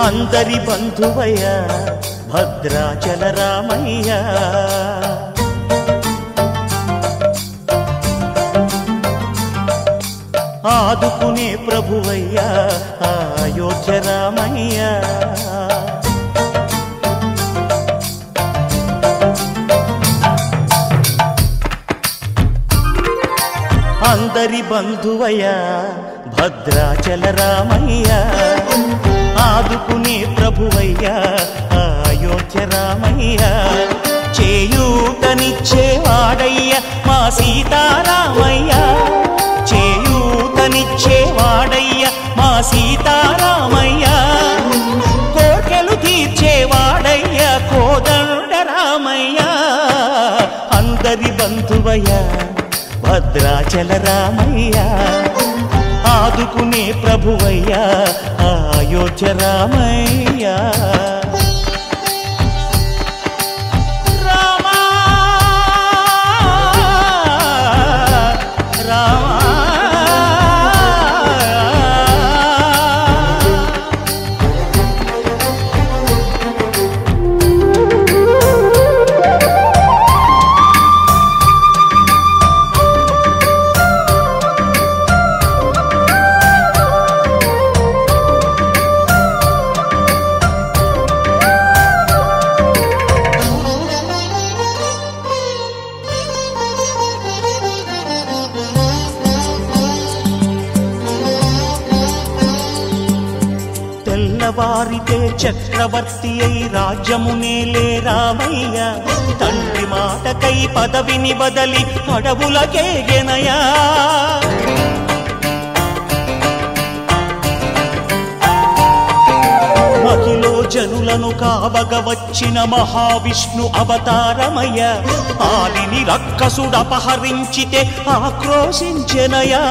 అందరి బంధువయ్య భద్రాచల రామయ్య ఆదుకునే ప్రభువయ్య అయోధ్య రామయ్య అందరి బంధువయ్య భద్రాచల రామయ్య ఆదుకునే ప్రభువయ్య అయోధ్య రామయ్య చేయూతనిచ్చేవాడయ్య మా సీతారామయ్య చేయూతనిచ్చేవాడయ్య మా సీతారామయ్య కోర్కెలు తీర్చేవాడయ్య కోదండ రామయ్య అందరి బంధువయ్య భద్రాచల రామయ్య ఆదుకునే ప్రభువయ్య అయోధ్య రామయ్య వారితే చక్రవర్తి అయి రాజ్యమునేలే రామయ్య తండ్రి మాటకై పదవిని బదలి అడవులకేగెనయా మహిలో జనులను కావగ వచ్చిన మహావిష్ణు అవతారమయ్య ఆలిని రక్కసుడపహరించితే ఆక్రోశించెనయా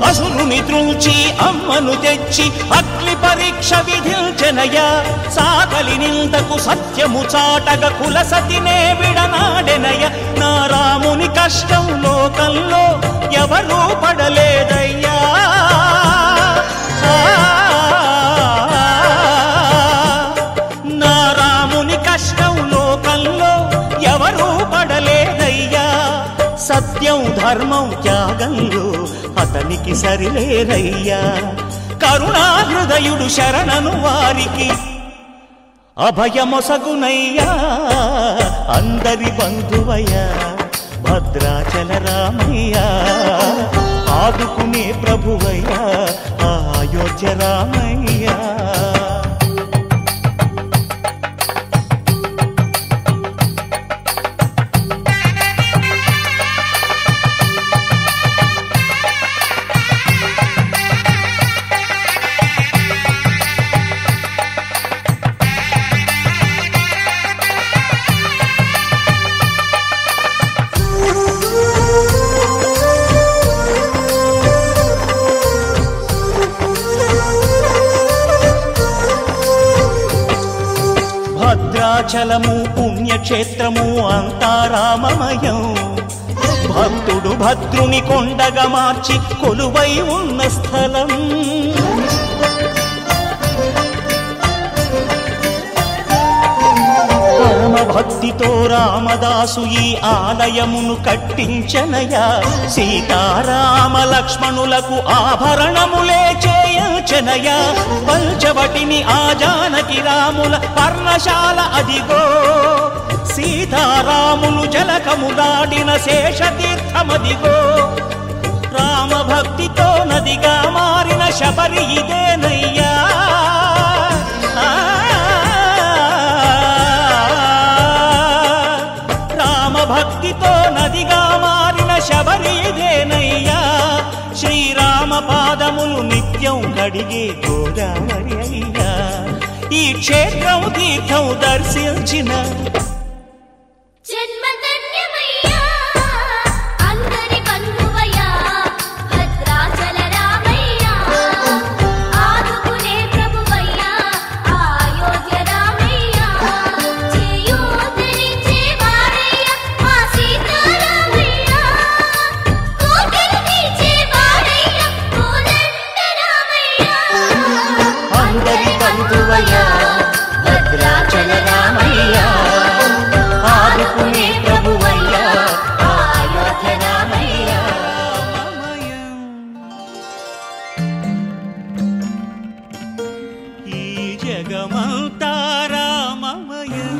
అసురుని త్రుంచి అమ్మను తెచ్చి అగ్ని పరీక్ష విధించెనయా సాగలి నిందకు సత్యము చాటగ కులసతినే విడనాడెనయ నా రాముని కష్టం లోకంలో ఎవరూ పడలేదయ్యా నా రాముని కష్టం లోకంలో ఎవరూ పడలేదయ్యా సత్యం ధర్మం త్యాగంలో అతనికి సరిలేరయ్యా కరుణా హృదయుడు శరణను వారికి అభయమొసగునయ్యా అందరి బంధువయ్య భద్రాచల రామయ్య ఆదుకునే ప్రభువయ్య అయోధ్య రామయ్య భద్రాచలము పుణ్యక్షేత్రము అంతా రామమయం భక్తుడు భద్రుని కొండగా మార్చి కొలువై ఉన్న స్థలం పరమ భక్తితో రామదాసు ఈ ఆలయమును కట్టించనయా సీతారామ లక్ష్మణులకు ఆభరణములే చేయచనయా పంచవటిని ఆ జానకి రాముల పర్ణశాల అదిగో సీతారాములు జలకములాడిన శేషతీర్థమదిగో రామ భక్తితో నదిగా మారిన శబరి ఇదేనయ్యా భక్తితో నదిగా మారిన శబరి ఇదేనయ్యా శ్రీరామ పాదములు నిత్యం కడిగే గోదావరి అయ్యా ఈ క్షేత్రం తీర్థం దర్శించిన అందరి బంధువు రామయ్య భద్రాచల రామయ్య ఆదుకునే ప్రభువయ్య అయోధ్య రామయ్య ఈ జగమంతా రామమయం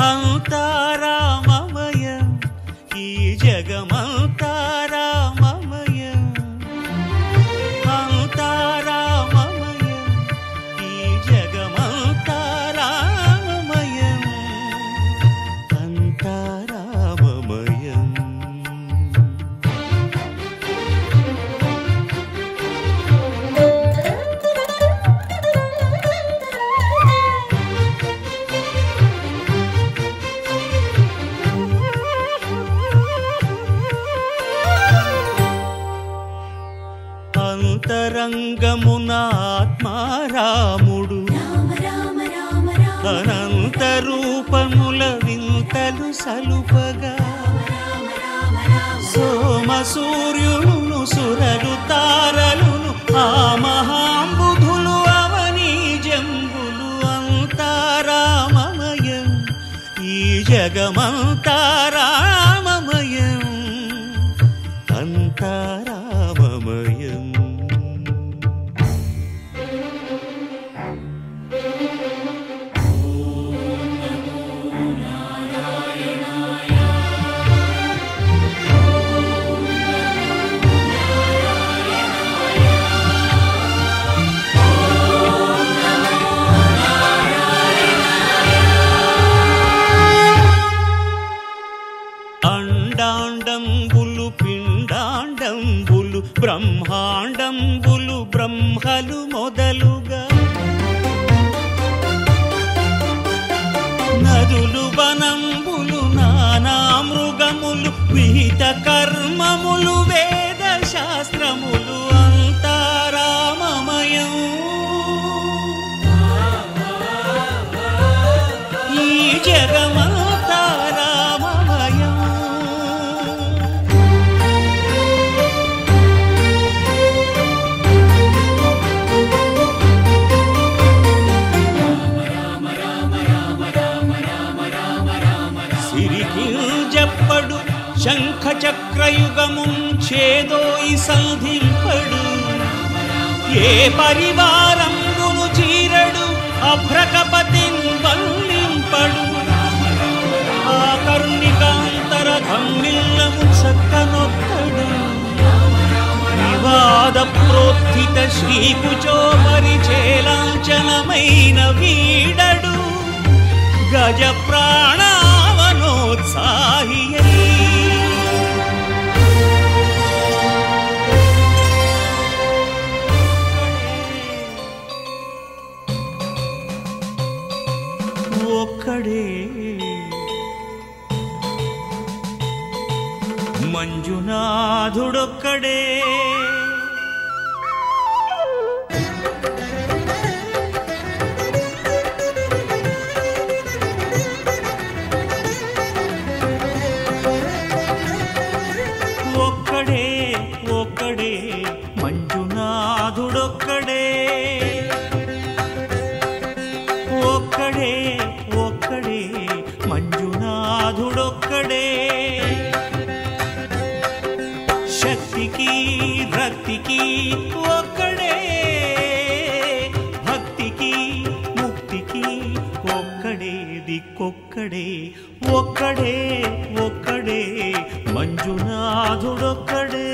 అంతా రామమయం ఈ జగమంతా రామమయం అంతా రామమయం ఈ జగమంతా రామమయం అంతా రామమయం అంతరంగమున ఆత్మారాముడు అనంత రూపముల వింతలు సలుపగా సోమ సూర్యులను సురలు తారలును ఆ మహాంబుధులు అవని జంబులు అంతా రామమయం ఈ జగమంతా రామమయం అంతా రామమయం అండాండంబులు పిండాండంబులు బ్రహ్మాండంబులు బ్రహ్మలు మొదలుగా నదులు వనంబులు నానా మృగములు విహిత కర్మములు వేద శాస్త్రములు అంతా రామమయం ఈ జగమంతా రామమయం సిరికింజప్పడు శంఖ చక్రయుగముంచేదోయి సంధింపడు ఏ పరివారంబును చీరడు అభ్రకపతిన్ వల్లింపడు ఆ కరుణికాంతర ధమ్మిల్లము చక్కనొక్కడు వివాద ప్రోత్థిత శ్రీకుచో పరిచేలాంఛనమైన వీడడు గజ ప్రాణావనోత్సాహియై ఒక్కడే మంజునాథుడొక్కడే ఒక్కడే ఒక్కడే మంజునాథుడొక్కడే ఒక్కడే ఒక్కడే మంజునాథుడొక్కడే శక్తికి రక్తికి ఒక్కడే భక్తికి ముక్తికి ఒక్కడే దిక్కొక్కడే ఒక్కడే ఒక్కడే మంజునాథుడొక్కడే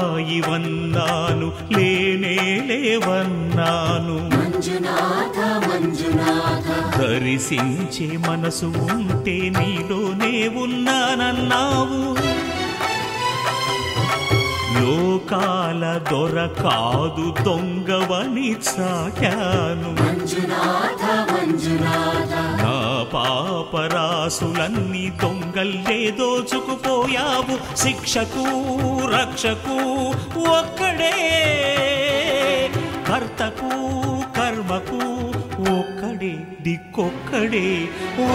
రాయివన్నాను లేనే లేవన్నాను మంజునాథ మంజునాథ దర్శించే మనసు ఉంటే నీలోనే ఉన్నానన్నావు లోకాల దొర కాదు దొంగవని చాటాను మంజునాథ మంజునాథ నా పాపరాసులన్నీ దొంగల్లే దోచుకుపోయావు శిక్షకు రక్షకు ఒక్కడే కర్తకు కర్మకు ఒక్కడే దిక్కొక్కడే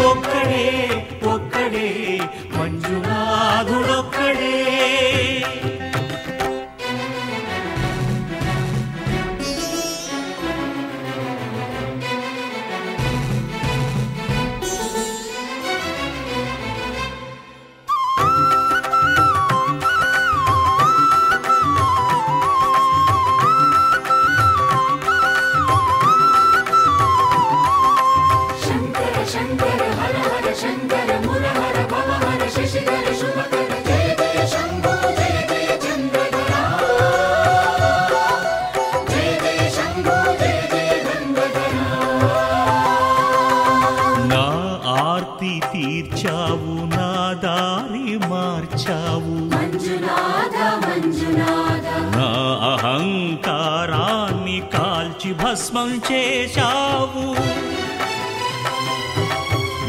ఒక్కడే ఒక్కడే మంజునాథుడొక్కడే తీర్చావు నా దారి మార్చావు మంజునాథ మంజునాథ నా అహంకారాన్ని కాల్చి భస్మం చేశావు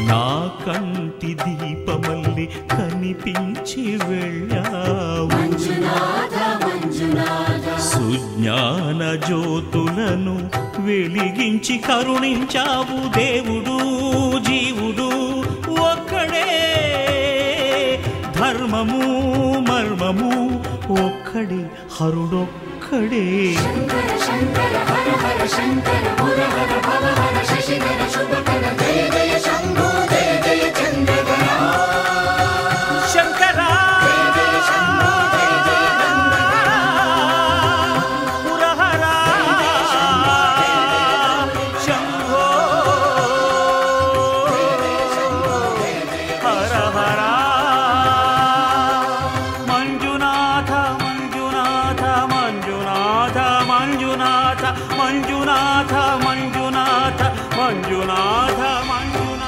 నా కంటి దీపమల్లి కనిపించి వెళ్ళావు మంజునాథ మంజునాథ సుజ్ఞాన జ్యోతులను వెలిగించి కరుణించావు దేవుడు జీవుడు ఒక్కడే ధర్మము మర్మము ఒక్కడే హరుడొక్కడే శంకర శంకర హర హర శంకర ముర హర భవ హర శశిధర శుభకర జయ జయ శంభో జయ జయ చంద్రధర శంకర జయ జయ శంభో జయ జయ గంగాధర పురహర శంభో హర హర మంజునాథ మంజునాథ మంజునాథ మంజునాథ మంజునాథ మంజునాథ మంజునాథ మంజునాథ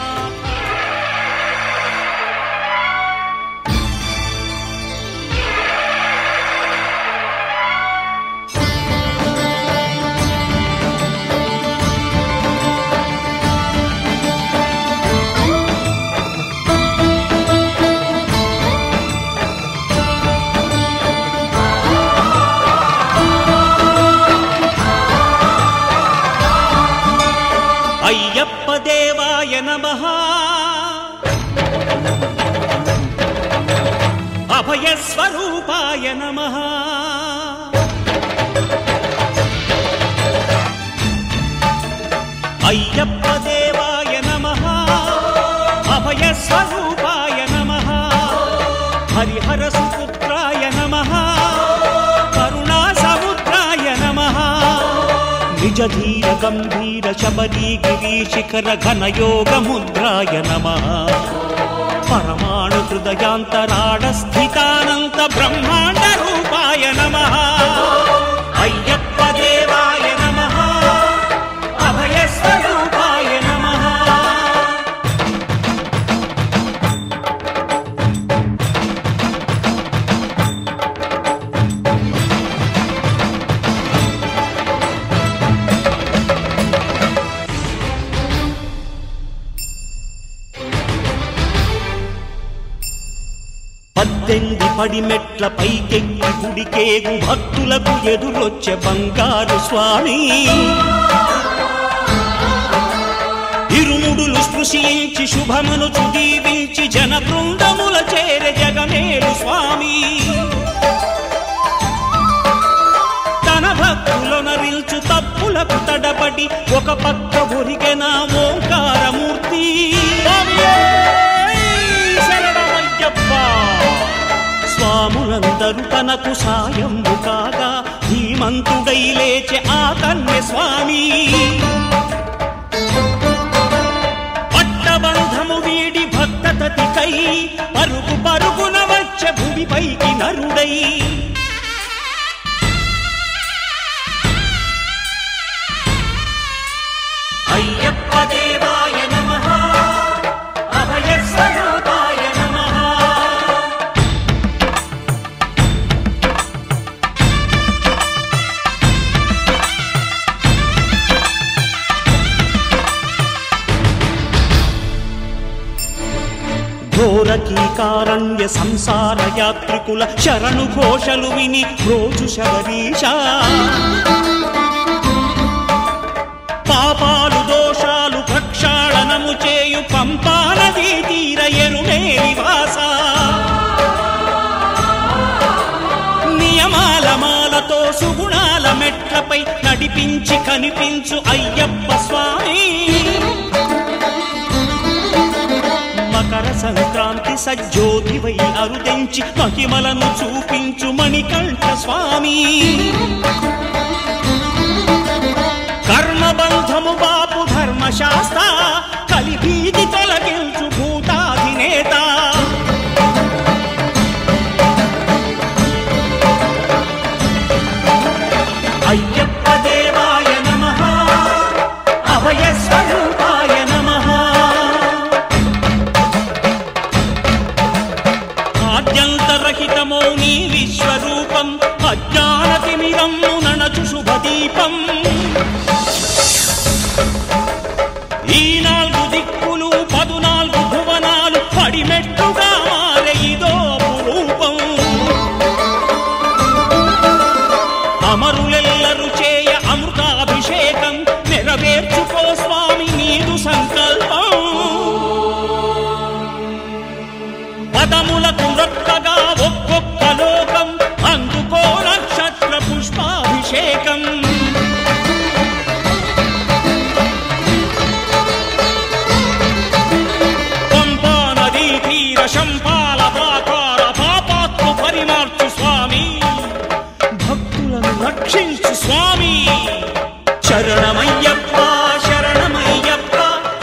అయ్యప్ప దేవాయ నమః అభయ స్వరూపాయ నమః అయ్యప్ప దేవాయ నమః అభయ స్వరూపాయ నమః హరిహర సుపుత్రాయ నమః కరుణా సముద్రాయ నమః నిజ ధీర గంభీర శబరీ గిరీశిఖర ఘనయోగ ముద్రాయ నమః పరమాణు హృదయాంతరాడ స్థితానంత బ్రహ్మాండ రూపాయ నమః అయ్యప్ప దేవాయ నమః అభయ స్వరూపాయ నమః పద్దెనిమిది పడిమెట్ల పైకెక్కి గుడికేగు భక్తులకు ఎదురొచ్చే బంగారు స్వామి ఇరుముడులు స్పృశించి శుభమనుచు దీవించి జన బృందముల చేరే జగమేలు స్వామి తన భక్తులొనరిల్చు తప్పులకు తడబడి ఒక పక్క ఒరిగెన ఓంకారమూర్తి స్వాములందరూ తనకు సాయము కాగా ధీమంతుడై లేచే ఆ కన్య స్వామి పట్టబంధము వీడి భక్తతతికై పరుగు పరుగున వచ్చే భూమిపైకి నరుడై దేవాయ నమః అభయస్వరూపాయ నమః. ఘోరకీకారణ్య సంసార యాత్రికుల శరణు ఘోషలు విని రోజు శబరీష పాపాలు దోషాలు ప్రక్షాళనము చేయు పంపా నదీ తీర ఎరుమేలి వాస నియమాల మాలతో సుగుణాల మెట్లపై నడిపించి కనిపించు అయ్యప్ప స్వామి. మకర సంక్రాంతి సజ్జోతివై అరుదెంచి మహిమలను చూపించు మణికంఠ స్వామి. కర్మబంధము బాపు ధర్మశాస్త్ర కలిభీతి తొలగించు భూతాధినేత. అయ్యప్ప దేవాయ నమః అభయస్వరూపాయ నమః. ఆద్యంతరహితమో నీ విశ్వరూపం అజ్ఞానతిమిరము ననచు శుభదీపం. ఈ 4 దిక్కులు 14 భువనాలు పడిమెట్టుగా మారే ఇదో అపురూపం. అమరులెల్లరు చేయ అమృతాభిషేకం నెరవేర్చుకో స్వామి నీదు సంకల్పం. పదములకు రొక్కగా ఒక్కొక్క లోకం అందుకో నక్షత్ర పుష్పాభిషేకం. పంపా నదీ తీర శంపాల ప్రాకార పాపాత్మ పరిమార్చు స్వామి. భక్తులను రక్షించు స్వామి. శరణమయ్యప్ప శరణమయ్యప్ప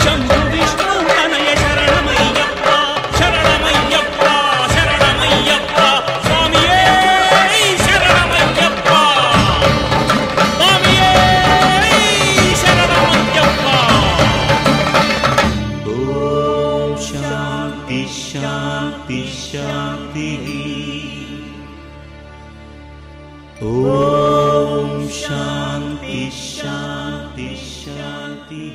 శంభు విష్ణు తనయ శరణమయ్యప్ప శరణమయ్యప్ప శరణమయ్యప్ప స్వామియే శరణమయ్యప్ప స్వామియే శరణమయ్యప్ప. ఓం శాంతి శాంతి శాంతి. ఓం శాంతి శాంతి శాంతి.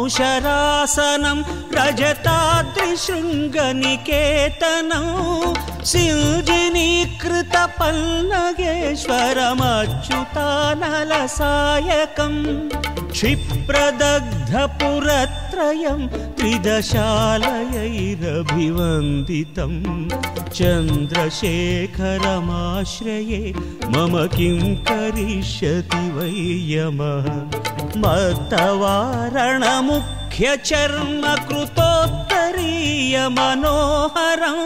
రత్నసానుశరాసనం రజతాద్రిశృంగనికేతనం సిల్జినీకృత పల్లగేశ్వరమచ్యుతానలసాయకం క్షిప్రదగ్ధపురత్రయం త్రిదశాలయైరభివందితం చంద్రశేఖరమాశ్రయే మమ కిం కరిష్యతి వై యమః మత్తవారణముఖ్యచర్మకృతోత్తరీయ మనోహరం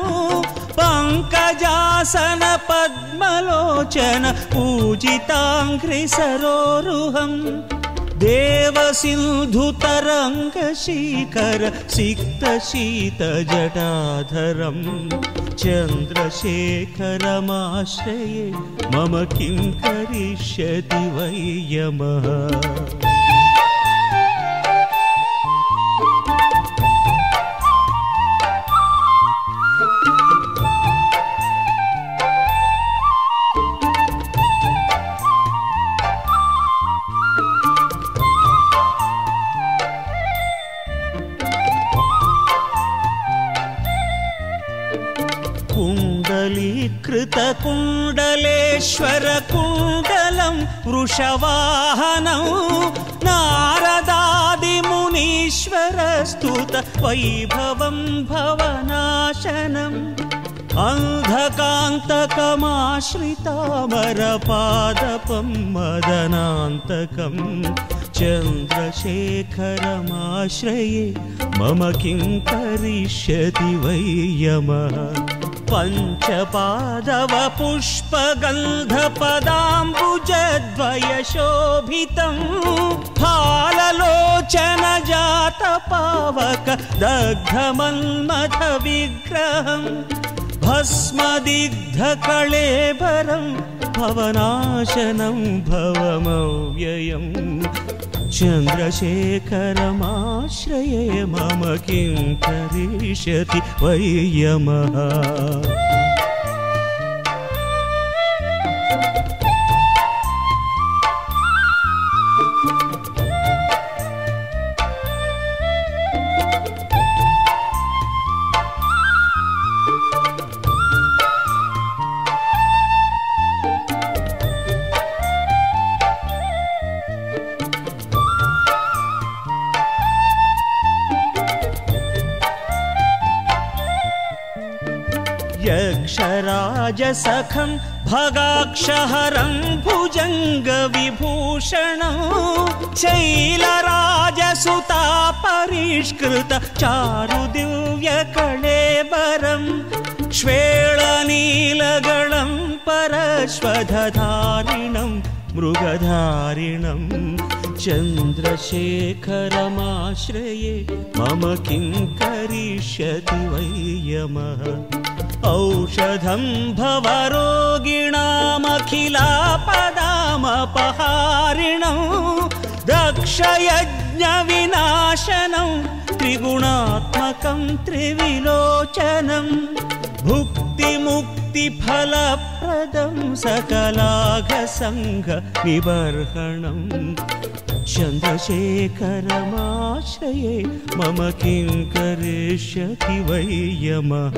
పంకజాసన పద్మలోచన పూజితాంఘ్రి సరోరుహం దేవసింధుతరంగశీకర సిక్తశీతజటాధరం చంద్రశేఖరమాశ్రయే మమ కిం కరిష్యతి వై యమః. कुण्डलीकृतकुण्डलेश्वर कुण्डलं वृषवाहनं नारदादिमुनीश्वर स्तुत वैभवं भवनाशनं अन्धकान्तकमाश्रितामरपादपं मदनान्तकं चन्द्रशेखरमाश्रये मम किं करिष्यति वै यमः पञ्चपादव पुष्पगन्धपदाम्बुजद्वयशोभितं फाललोचन जातपावक दग्धमन्मथविग्रहं भस्मदिग्धकळेबरं भवनाशनं भवमव्ययं चन्द्रशेखरमाश्रये मम किं करिष्यति वै यमः यक्षराजसखं भगाक्षहरं भुजङ्गविभूषणं शैलराजसुता परिष्कृत चारुदिव्यकळेबरं श्वेलनीलगणं परश्वधारिणं मृगधारिणं चन्द्रशेखरमाश्रये मम किं करिष्यति वै यमः औषधं भवरोगिणामखिलापदामपहारिणं दक्षयज्ञविनाशनं त्रिगुणात्मकं त्रिविलोचनं भुक्तिमुक्तिफलप्रदं सकलाघसङ्घनिबर्हणं चन्द्रशेखरमाश्रये मम किं करिष्यति वै यमः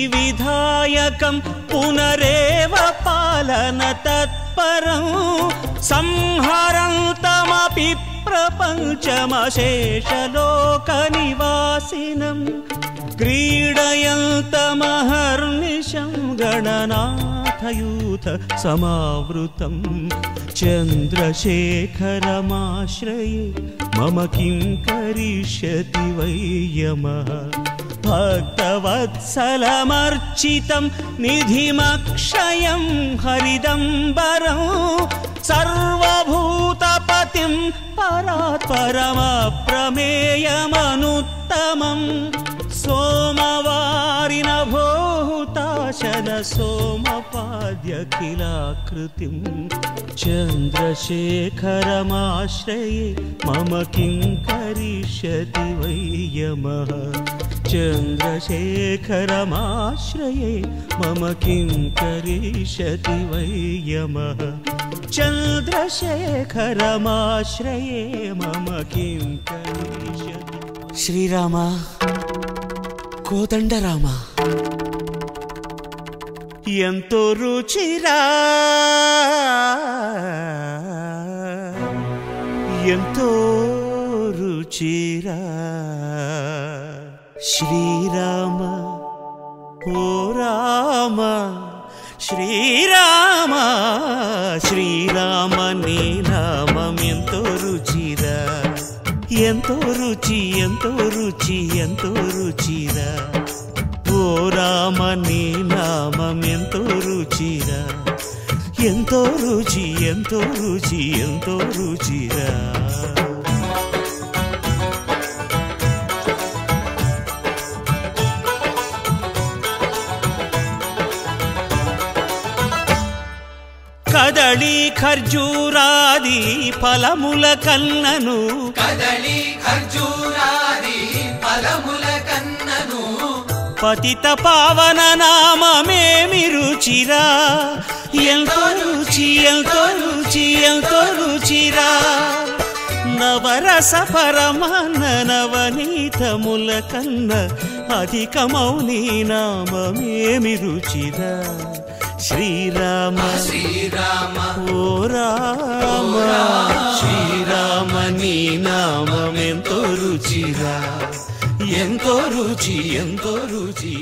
विश्वसृष्टिविधायकं पुनरेव पालन तत्परं संहरन्तमपि प्रपञ्चमशेषलोकनिवासिनं क्रीडयन्तमहर्निशं गणनाथयूथ समावृतं चन्द्रशेखरमाश्रये मम किं करिष्यति वै यमः भक्तवत्सलमर्चितं निधिमक्षयं हरिदम्बरं सर्वभूतपतिं परात्परमप्रमेयमनुत्तमं सोमवारिनभूताशन सोमपाद्यखिलाकृतिं चन्द्रशेखरमाश्रये मम किं करिष्यति वै यमः चन्द्रशेखरमाश्रये मम किं करिष्यति वै यमः चन्द्रशेखरमाश्रये मम किं करिष्यति श्रीराम कोदण्डराम ఎంతో రుచిరా ఎంతో రుచిరా శ్రీరామ ఓ రామ శ్రీరామ శ్రీరామ నీ నామం ఎంతో రుచిరా ఎంతో రుచి ఎంతో రుచి ఎంతో రుచిరా ఓ రామ నీ నామం ఎంతో రుచిరా ఎంతో రుచి ఎంతో రుచి ఎంతో రుచిరా కదళి ఖర్జూరాది ఫలముల కన్నను కదళి ఖర్జూరాది ఫలముల కన్నను పతిత పావన నామమేమి రుచిరా ఎంతో రుచి ఎంతో రుచి రుచి ఎంతో రుచిరా నవరస పరమాన్న నవనీతముల కన్న అధికమౌ నీ నామమేమి రుచిరా శ్రీరామ శ్రీరామ ఓ రామ శ్రీరామ నీ నామమెంతో రుచిరా ఎంతో రుచి ఎంతో రుచి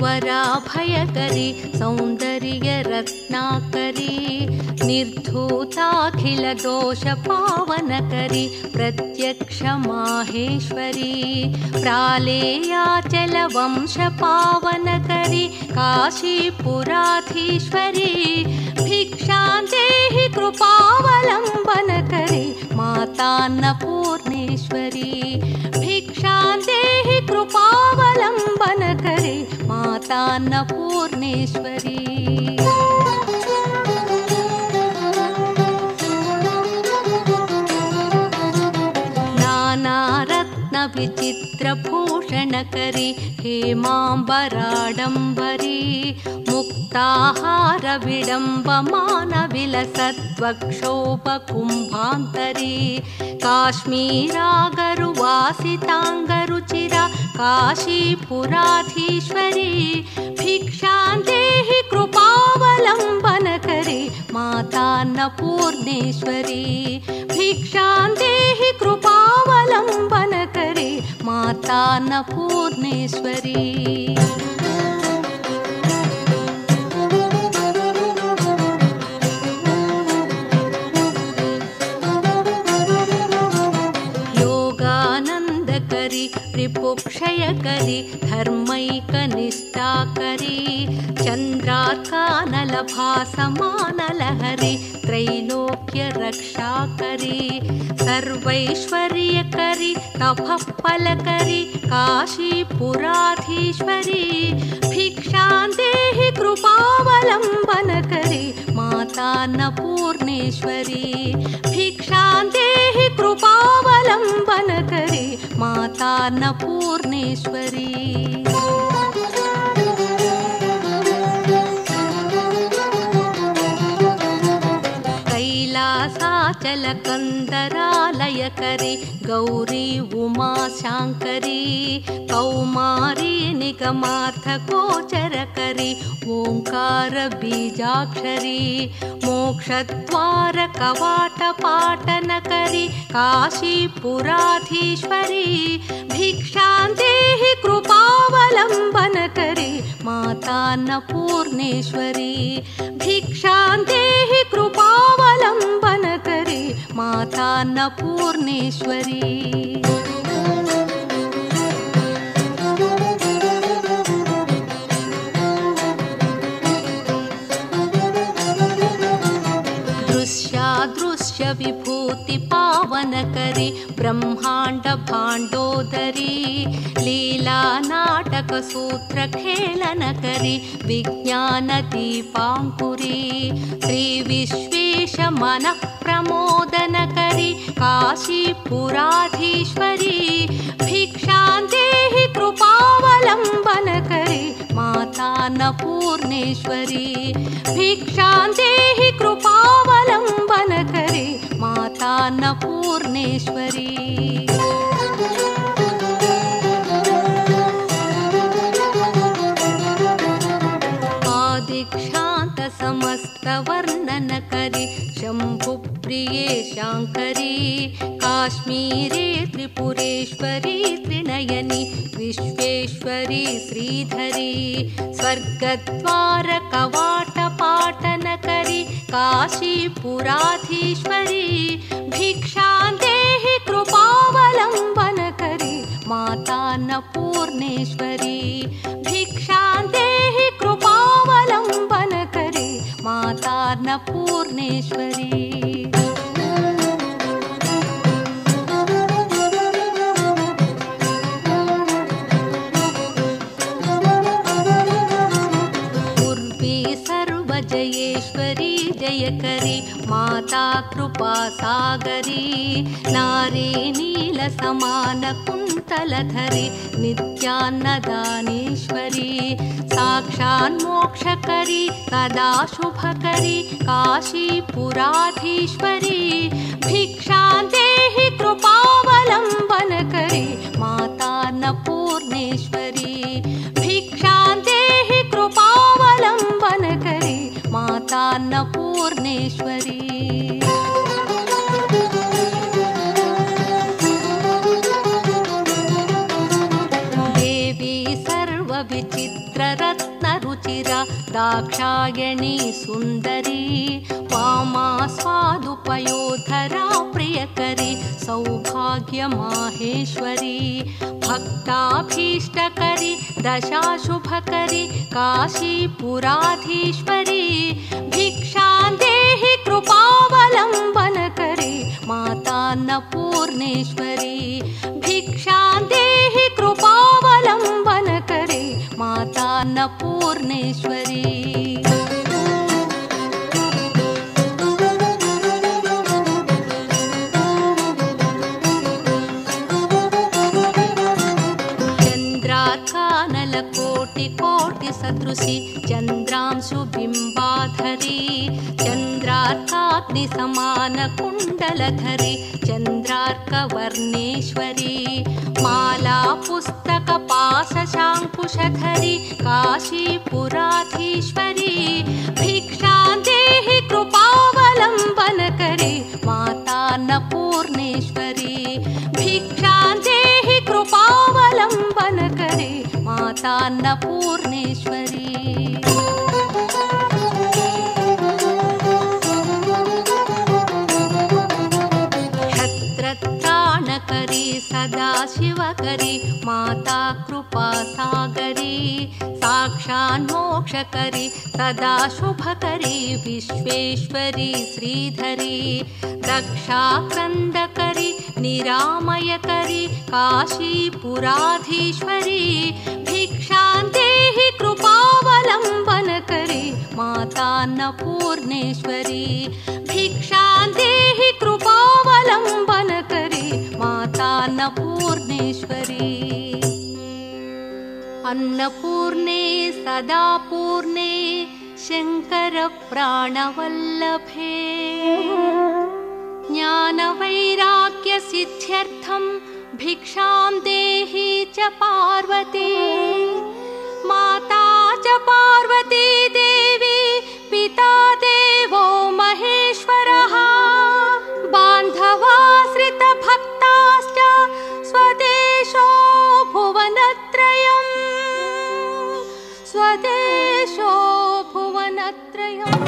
वराभयकरी सौन्दर्यरत्नाकरी निर्धूताखिलदोषपावनकरी प्रत्यक्षमाहेश्वरी प्रालेयाचलवंशपावनकरी काशीपुराधीश्वरी भिक्षां देहि कृपावलम्बनकरी मातान्नपूर्णेश्वरी भिक्षां देहि कृपावलम्बनकरी मातान्नपूर्णेश्वरी विचित्रभूषणकरी हेमाम्बराडम्बरी मुक्ताहारविडम्बमानविलसत्वक्षोभकुम्भान्तरी काश्मीरागरुवासिताङ्गरुचिरा काशीपुराधीश्वरी भिक्षां देहि कृपावलम्बनकरी मातान्नपूर्णेश्वरी भिक्षां देहि कृपावलम्बनकरी मातान्नपूर्णेश्वरी योगानन्दकरी रिपुक्षयकरी धर्मैकनिष्ठाकरी चन्द्रार्कानलभासमानलहरी त्रैलोक्यरक्षाकरी सर्वैश्वर्यकरी तपःफलकरी काशीपुराधीश्वरी भिक्षां देहि कृपावलम्बनकरी मातान्नपूर्णेश्वरी भिक्षां देहि कृपावलम्बनकरी मातान्नपूर्णेश्वरी कैलासाचलकन्दरालयकरी गौरी उमाशाङ्करी कौमारी निगमार्थगोचरकरी ओङ्कारबीजाक्षरी मोक्षद्वारकवाटपाटनकरी काशीपुराधीश्वरी भिक्षां देहि कृपावलम्बनकरी मातान्नपूर्णेश्वरी भिक्षां देहि कृपावलम्बनकरी मातान्नपूर्णेश्वरी विभूतिपावनकरी ब्रह्माण्डभाण्डोदरी लीलानाटकसूत्रखेलनकरी विज्ञानदीपाङ्कुरी श्रीविश्वेशमनःप्रमोदनकरी काशीपुराधीश्वरी भिक्षां देहि कृपावलम्बनकरी मातान्नपूर्णेश्वरी भिक्षां देहि कृपावलम्बनकरी मातान्नपूर्णेश्वरी आदिक्षान्तसमस्तवर्णनकरी शम्भुप्रिये शाङ्करी काश्मीरे त्रिपुरेश्वरी त्रिनयनी विश्वेश्वरी श्रीधरी स्वर्गद्वारकवाटपाटनकरी काशीपुराधीश्वरी भिक्षां देहि कृपावलम्बनकरी मातान्नपूर्णेश्वरी भिक्षां देहि कृपावलम्बनकरी मातान्नपूर्णेश्वरी जयेश्वरी जयकरी माता कृपा सागरी नारी नीलसमानकुन्तलधरी नित्यान्नदानेश्वरी साक्षान्मोक्षकरी सदा शुभकरी काशीपुराधीश्वरी भिक्षां देहि कृपावलम्बनकरी मातान्नपूर्णेश्वरी भिक्षां देहि कृपावलम्बनकरी मातान्नपूर्णेश्वरी देवी सर्वविचित्र रत्नरुचिरा दाक्षायणी सुन्दरी वामा स्वादुपयोधरा प्रियकरी सौभाग्यमाहेश्वरी भक्ताभीष्टकरी दशाशुभकरी काशीपुराधीश्वरी भिक्षां देहि कृपावलम्बनकरी मातान्नपूर्णेश्वरी भिक्षां देहि कृपावलम्बनकरी मातान्नपूर्णेश्वरी कोटि सदृशी चंद्रांशु बिंबाधरी चंद्रार्काग्नि समान कुंडलधरी चंद्रार्कवर्णेश्वरी माला पुस्तक पाशशांकुशधरी काशीपुराधीश्वरी भिक्षां देहि कृपावलम्बनकरी मातान्नपूर्णेश्वरी भिक्षां देहि कृपावलम्बनकरी मातान्नपूर्णेश्वरी क्षत्रत्राणकरी सदाशिवकरी माता कृपासागरी साक्षान्मोक्षकरी सदा शुभकरी विश्वेश्वरी श्रीधरी दक्षाक्रन्दकरी निरामयकरी काशीपुराधीश्वरी भिक्षां देहि कृपावलम्बनकरी मातान्नपूर्णेश्वरी भिक्षां देहि कृपावलम्बनकरी मातान्नपूर्णेश्वरी अन्नपूर्णे सदा पूर्णे शङ्करप्राणवल्लभे ज्ञानवैराग्यसिद्ध्यर्थं भिक्षां देहि च पार्वती माता च पार्वती देवी पिता देवो महेश्वरः बान्धवाश्रितभक्ताश्च स्वदेशो भुवनत्रयम् स्वदेशो भुवनत्रयम्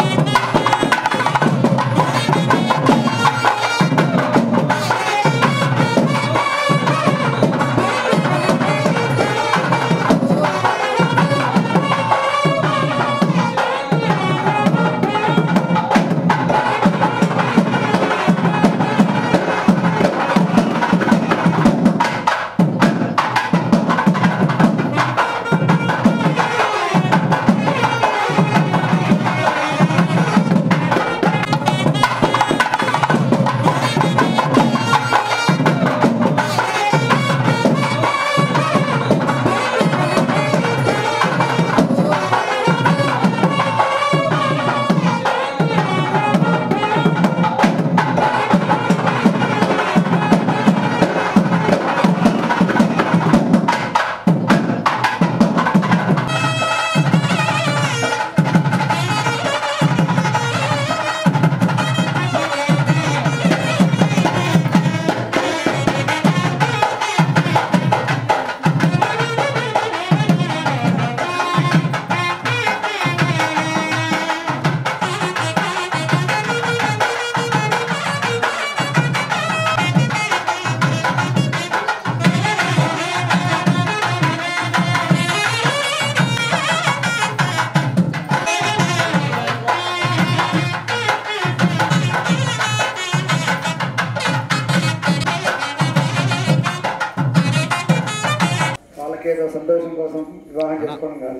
సంతోషం కోసం వివాహం చేసుకోవడం కాదు,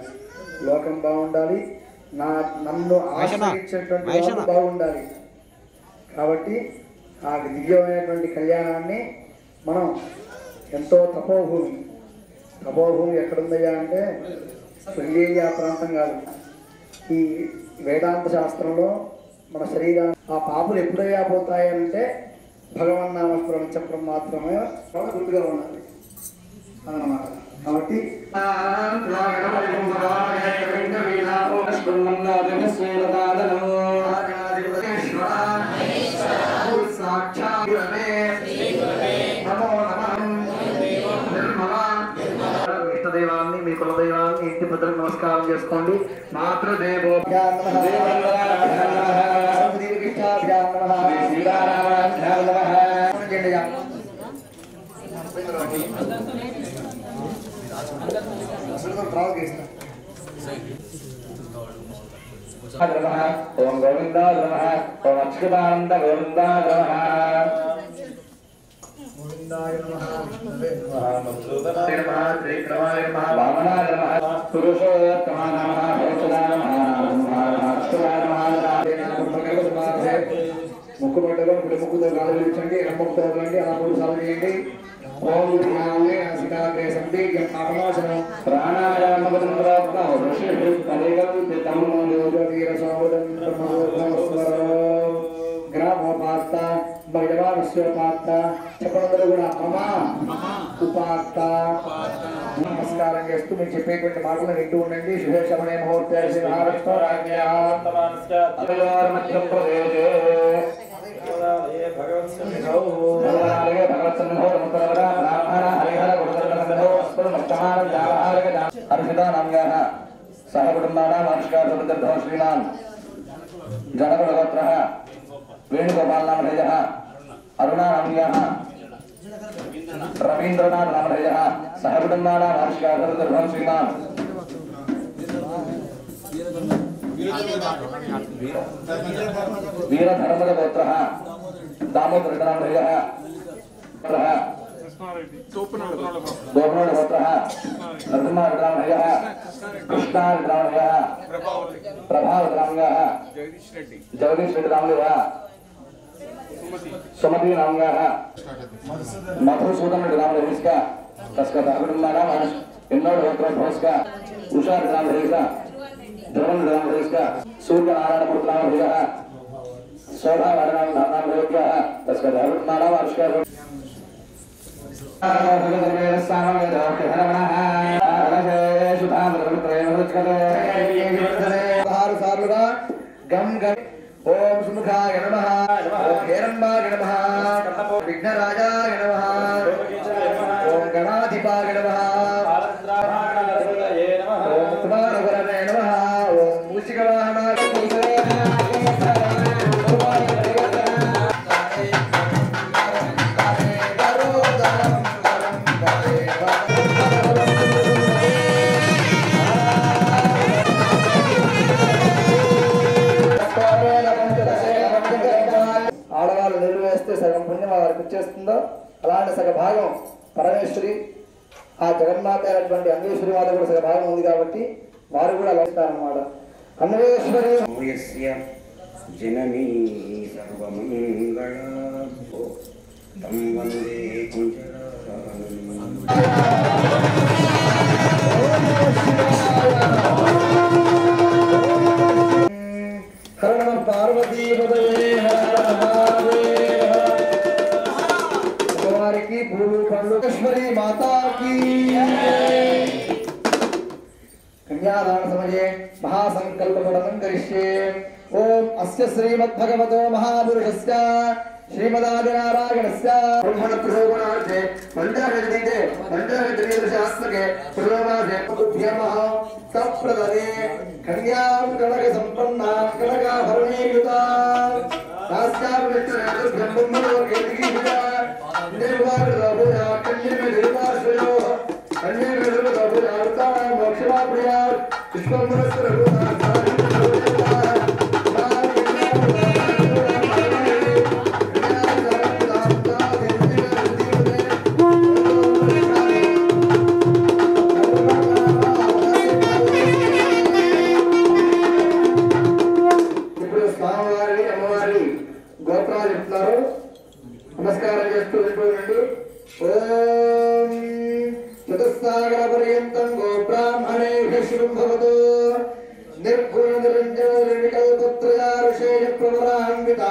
లోకం బాగుండాలి, నన్ను ఆశ్రయించేటువంటి వాళ్ళు బాగుండాలి. కాబట్టి ఆ దివ్యమైనటువంటి కళ్యాణాన్ని మనం ఎంతో తపోభూమి ఎక్కడుందయ్యా అంటే శృంగేరి ప్రాంతం కాదు. ఈ వేదాంత శాస్త్రంలో మన శరీరాన్ని ఆ పాపులు ఎప్పుడయ్యా పోతాయంటే భగవన్నామస్మరణ చక్రం మాత్రమే గుర్తుగా ఉండాలి అదనమాట. కాబట్టి ఇష్టదైవాన్ని, మీ కులదైవాన్ని, ఇంటి పెద్దలకు నమస్కారం ఆశీర్వాదం చేసుకోండి. మాతృదేవోభ్యాం నమః, దీర్ఘిష్టాభ్యాం నమః, శ్రీరామాభ్యాం నమః. ఓం గోవిందాయ నమః, ఓం అచ్యుతానంద గోవిందాయ నమః. గోవిందాయ నమః, విష్ణువే నమః, శ్రీకృష్ణాయ నమః, వామనాయ నమః, పురుషోత్తమాయ నమః, భూషణాయ నమః, అచ్యుతాయ నమః. ముక్కు పట్టలో ఇప్పుడు ముక్కుతో గాలి పీల్చండి, ఎడముక్కుతో వదలండి, అలా 3 సార్లు చేయండి. ఓం జ్ఞానే అసికాగ్రే సందీర్ఘం ఆపనాశనం ప్రాణాయామగతం ప్రాప్తం ఋషి కలిగల్పితం యోగవీర సోదం బ్రహ్మోస్మరో గ్రామోపాత్త భగవానస్యోపాత్త చెప్పడంలో కూడా మమ ఉపాత్త. నమస్కారం చేస్తూ మీరు చెప్పేటువంటి మాటలు వింటూ ఉండండి. శుభేశమనే ముహూర్తే శ్రీమహారాష్ట్ర రాజ్ఞా మధ్యప్రదేశే సహ కుటుంబానాం అనుష్కారో శ్రీమాన్ జనకులగోత్ర వేణుగోపాల్ నామధేయ అరుణా నామ్యాః రవీంద్రనాథ్ నామధేయ సహ కుటుంబానాం అనుష్కారో శ్రీమాన్ వీరధర్మగోత్ర దామోదర నామధేయ గోపనోళగోత్ర నరసింహారామయ్య కృష్ణారామయ్య ప్రభావరామయ్య జగదీష్ రెడ్డి రామయ్య సుమతి రామయ్య మధుసూదన్ రెడ్డి రామయ్య తస్కత కుటుంబానాం ఎన్నోడు గోత్ర భోస్క ఉషా రామయ్య ధ్రువన్ రామయ్య సూర్యనారాయణమూర్తి రామయ్య శోభా నామయ్య తస్కత కుటుంబానాం అనుష్కార సార్లుగా గం గం. ఓం సుముఖాయ నమః, ఓం హేరంబాయ నమః, విఘ్నరాజాయ నమః, ఓం గణాధిపాయ నమః, ఓం కుమారగురవే నమః, ఓం మూషికవాహనాయ ఆడవాళ్ళు నీళ్లు వేస్తే సగం పుణ్యం వారికి వచ్చేస్తుందో అలాంటి సగ భాగం పరమేశ్వరి ఆ జగన్మాత అయినటువంటి అన్వేశ్వరి వారు కూడా సగ భాగం ఉంది కాబట్టి వారు కూడా లభిస్తారన్నమాట. అన్వేశ్వరి జననీ సర్వమంగళ తం వందే హర నమ పార్వతీ వారికి పూలు పండ్లు ఈశ్వరి మాతాకి. కన్యాదాన సమయే మహాసంకల్పపఠనం కరిష్యే. ఓం అస్య శ్రీమద్భగవతో మహాపురుషస్య శ్రీమదాదినారాయణస్య బ్రహ్మణ ప్రసోగణార్థే మంత్రగజనీతే మంత్రగజనీదృశాత్మకే ప్రసోగణార్థే తుభ్యమః సప్రదనే కన్యాం కనక సంపన్నాం కనకాభరణీయుతాం రాస్యాం విష్ణురేతుభ్యం బ్రహ్మణోర్గేతికీభిజా నిర్వారులభుజా కన్యమిర్వాశ్వయో కన్యమిర్వదభుజా మోక్షమాప్రియా విశ్వమురస్వరభుజా నమస్కారం చేస్తూ వెళ్ళిపోయింది. ఓం చతుస్సాగర పర్యంతం గోబ్రాహ్మణేభ్యః శుభం భవతు. నిర్గుణ నిరంజన నిర్వికల్పత్రయారుషేయ ప్రవరాన్విత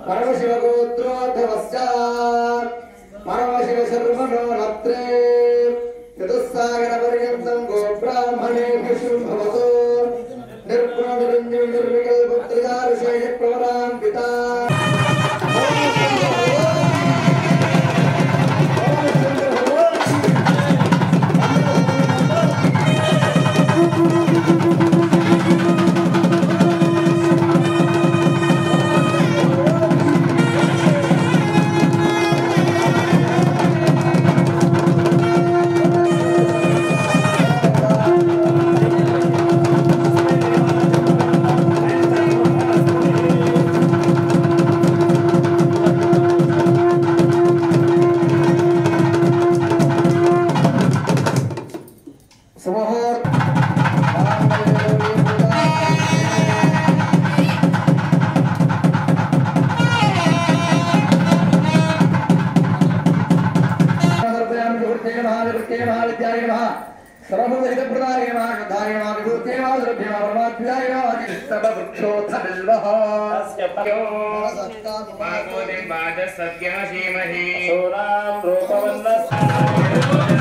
పరమశివ గోత్రోద్భవస్య పరమశివ శర్మణో నత్రే. చతుస్సాగర పర్యంతం గోబ్రాహ్మణేభ్యః శుభం భవతు. నిర్గుణ నిరంజన నిర్వికల్పత్రయారుషేయ ప్రవరాన్విత Thank you. सर्वभूतहितप्रदायमानधायमाविभूतेनावृभ्यमावर्माभ्यायादिस्तववृक्षोत्थबिल्वः